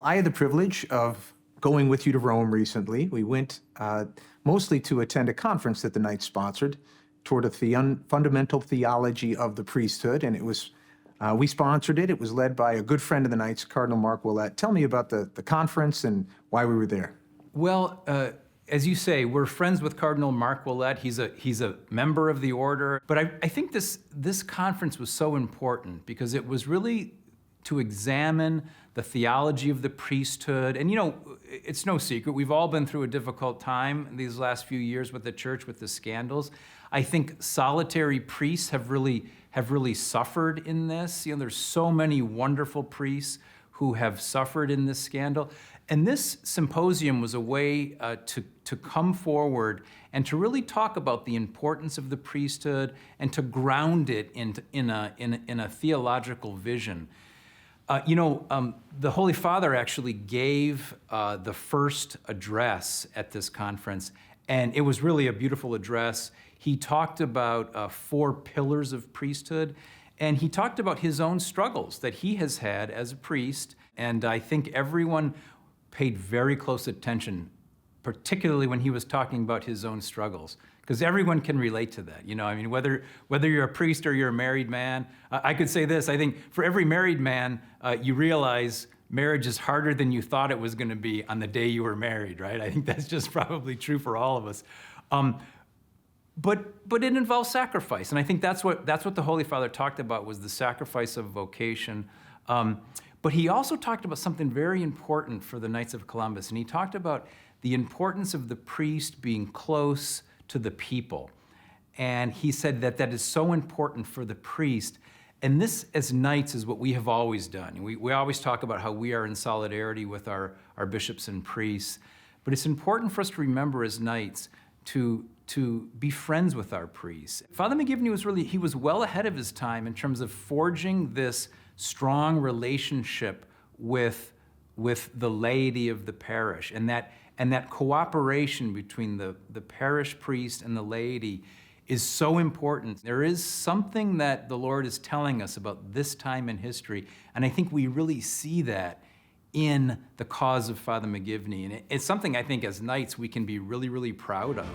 I had the privilege of going with you to Rome recently. We went mostly to attend a conference that the Knights sponsored toward a fundamental theology of the priesthood, and it was we sponsored it. It was led by a good friend of the Knights, Cardinal Mark Willett. Tell me about the conference and why we were there. Well, as you say, we're friends with Cardinal Mark Willett. He's a member of the order. But I think this conference was so important because it was really to examine the theology of the priesthood. And you know, it's no secret, we've all been through a difficult time these last few years with the church, with the scandals. I think solitary priests have really suffered in this. You know, there's so many wonderful priests who have suffered in this scandal. And this symposium was a way to come forward and to really talk about the importance of the priesthood and to ground it in a theological vision. The Holy Father actually gave the first address at this conference, and it was really a beautiful address. He talked about 4 pillars of priesthood, and he talked about his own struggles that he has had as a priest, and I think everyone paid very close attention, particularly when he was talking about his own struggles, because everyone can relate to that. You know, I mean, whether you're a priest or you're a married man, I could say this, I think for every married man, you realize marriage is harder than you thought it was gonna be on the day you were married, right? I think that's just probably true for all of us. But it involves sacrifice, and I think that's what the Holy Father talked about, was the sacrifice of vocation. But he also talked about something very important for the Knights of Columbus, and he talked about the importance of the priest being close to the people. And he said that is so important for the priest. And this, as Knights, is what we have always done. We always talk about how we are in solidarity with our bishops and priests. But it's important for us to remember as Knights to be friends with our priests. Father McGivney he was well ahead of his time in terms of forging this strong relationship with the laity of the parish, and that cooperation between the parish priest and the laity is so important. There is something that the Lord is telling us about this time in history, and I think we really see that in the cause of Father McGivney. And it's something I think as Knights we can be really, really proud of.